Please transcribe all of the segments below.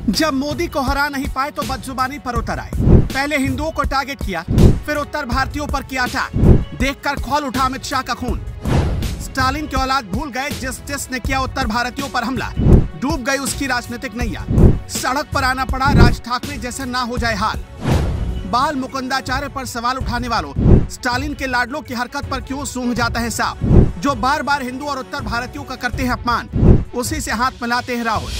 जब मोदी को हरा नहीं पाए तो बदजुबानी पर उतर आए। पहले हिंदुओं को टारगेट किया, फिर उत्तर भारतीयों पर किया अटैक। देखकर खौल उठा अमित शाह का खून। स्टालिन की औलाद भूल गए जिसने किया उत्तर भारतीयों पर हमला। डूब गई उसकी राजनीतिक नैया। सड़क पर आना पड़ा राज ठाकरे जैसे ना हो जाए हाल। बाल मुकुंदाचार्य पर सवाल उठाने वालों, स्टालिन के लाडलों की हरकत पर क्यों सूंघ जाता है सांप। जो बार बार हिंदू और उत्तर भारतीयों का करते हैं अपमान, उसी से हाथ मिलाते हैं राहुल।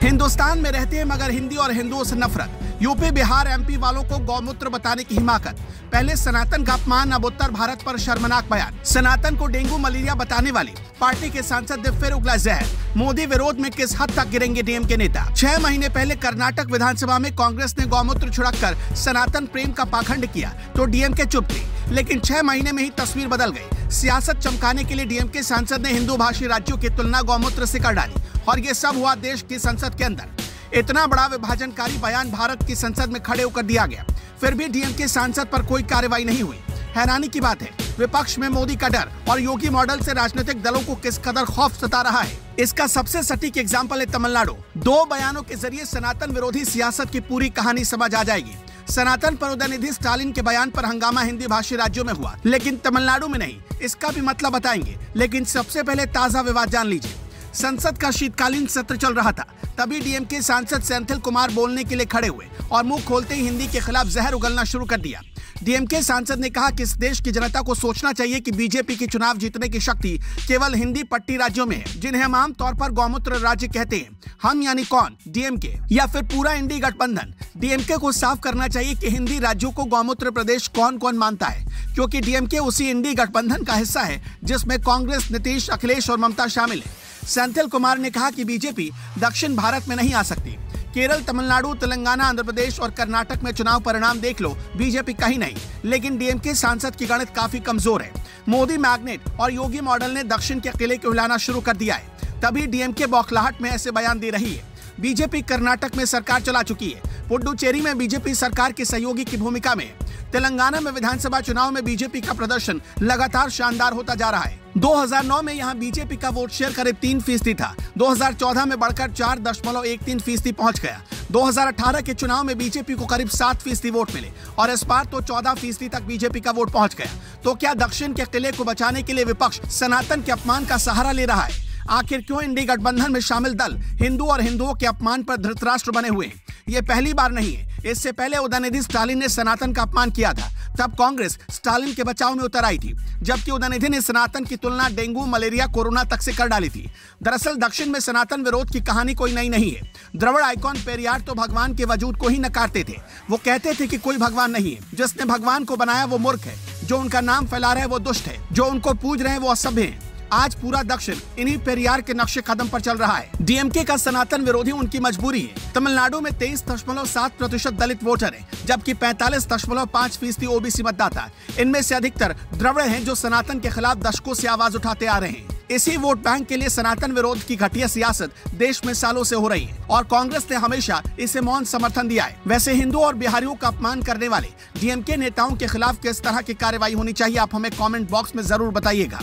हिंदुस्तान में रहते हैं मगर हिंदी और हिंदुओं से नफरत। यूपी बिहार एमपी वालों को गौमूत्र बताने की हिमाकत। पहले सनातन का अपमान, अब उत्तर भारत पर शर्मनाक बयान। सनातन को डेंगू मलेरिया बताने वाली पार्टी के सांसद ने फिर उगला जहर। मोदी विरोध में किस हद तक गिरेंगे डीएम के नेता। 6 महीने पहले कर्नाटक विधानसभा में कांग्रेस ने गौमूत्र छिड़ककर सनातन प्रेम का पाखंड किया तो डीएमके चुप थे, लेकिन 6 महीने में ही तस्वीर बदल गई। सियासत चमकाने के लिए डीएमके सांसद ने हिंदू भाषी राज्यों की तुलना गौमूत्र से कर डाली और ये सब हुआ देश की संसद के अंदर। इतना बड़ा विभाजनकारी बयान भारत की संसद में खड़े होकर दिया गया, फिर भी डीएमके सांसद पर कोई कार्रवाई नहीं हुई। हैरानी की बात है, विपक्ष में मोदी का डर और योगी मॉडल से राजनीतिक दलों को किस कदर खौफ सता रहा है, इसका सबसे सटीक एग्जाम्पल है तमिलनाडु। 2 बयानों के जरिए सनातन विरोधी सियासत की पूरी कहानी समझ आ जाएगी। सनातन पर उदयनिधि स्टालिन के बयान पर हंगामा हिंदी भाषी राज्यों में हुआ, लेकिन तमिलनाडु में नहीं। इसका भी मतलब बताएंगे, लेकिन सबसे पहले ताजा विवाद जान लीजिए। संसद का शीतकालीन सत्र चल रहा था, तभी डीएमके सांसद सेंथिल कुमार बोलने के लिए खड़े हुए और मुंह खोलते ही हिंदी के खिलाफ जहर उगलना शुरू कर दिया। डीएमके सांसद ने कहा कि इस देश की जनता को सोचना चाहिए कि बीजेपी की चुनाव जीतने की शक्ति केवल हिंदी पट्टी राज्यों में है, जिन्हें हम आमतौर पर गौमूत्र राज्य कहते हैं। हम यानी कौन, डीएमके या फिर पूरा इंडी गठबंधन। डीएमके को साफ करना चाहिए कि हिंदी राज्यों को गौमूत्र प्रदेश कौन कौन मानता है, क्योंकि डीएमके उसी इंडी गठबंधन का हिस्सा है जिसमें कांग्रेस, नीतीश, अखिलेश और ममता शामिल है। सेंथिल कुमार ने कहा कि बीजेपी दक्षिण भारत में नहीं आ सकती। केरल, तमिलनाडु, तेलंगाना, आंध्र प्रदेश और कर्नाटक में चुनाव परिणाम देख लो, बीजेपी कहीं नहीं। लेकिन डीएमके सांसद की गणित काफी कमजोर है। मोदी मैग्नेट और योगी मॉडल ने दक्षिण के किले को हिलाना शुरू कर दिया है, तभी डीएमके बौखलाहट में ऐसे बयान दे रही है। बीजेपी कर्नाटक में सरकार चला चुकी है, पुडुचेरी में बीजेपी सरकार के सहयोगी की भूमिका में। तेलंगाना में विधानसभा चुनाव में बीजेपी का प्रदर्शन लगातार शानदार होता जा रहा है। 2009 में यहां बीजेपी का वोट शेयर करीब 3% था। 2014 में बढ़कर 4.13% पहुंच गया। 2018 के चुनाव में बीजेपी को करीब 7% वोट मिले और इस बार तो 14% तक बीजेपी का वोट पहुंच गया। तो क्या दक्षिण के किले को बचाने के लिए विपक्ष सनातन के अपमान का सहारा ले रहा है? आखिर क्यों इंडी गठबंधन में शामिल दल हिंदू और हिंदुओं के अपमान पर धृतराष्ट्र बने हुए हैं? ये पहली बार नहीं है। इससे पहले उदयनिधि स्टालिन ने सनातन का अपमान किया था, तब कांग्रेस स्टालिन के बचाव में उतर आई थी, जबकि उदयनिधि ने सनातन की तुलना डेंगू, मलेरिया, कोरोना तक से कर डाली थी। दरअसल दक्षिण में सनातन विरोध की कहानी कोई नई नहीं है। द्रविड़ आइकॉन पेरियार तो भगवान के वजूद को ही नकारते थे। वो कहते थे कि कोई भगवान नहीं है। जिसने भगवान को बनाया वो मूर्ख है, जो उनका नाम फैला रहे वो दुष्ट है, जो उनको पूज रहे हैं वो असभ्य है। आज पूरा दक्षिण इन्हीं पेरियार के नक्शे कदम पर चल रहा है। डीएमके का सनातन विरोधी उनकी मजबूरी है। तमिलनाडु में 23.7% दलित वोटर हैं, जबकि 45.5% ओबीसी मतदाता। इनमें से अधिकतर द्रविड़ हैं जो सनातन के खिलाफ दशकों से आवाज उठाते आ रहे हैं। इसी वोट बैंक के लिए सनातन विरोध की घटिया सियासत देश में सालों से हो रही है और कांग्रेस ने हमेशा इसे मौन समर्थन दिया है। वैसे हिंदू और बिहारियों का अपमान करने वाले डीएमके नेताओं के खिलाफ किस तरह की कार्रवाई होनी चाहिए, आप हमें कमेंट बॉक्स में जरूर बताइएगा।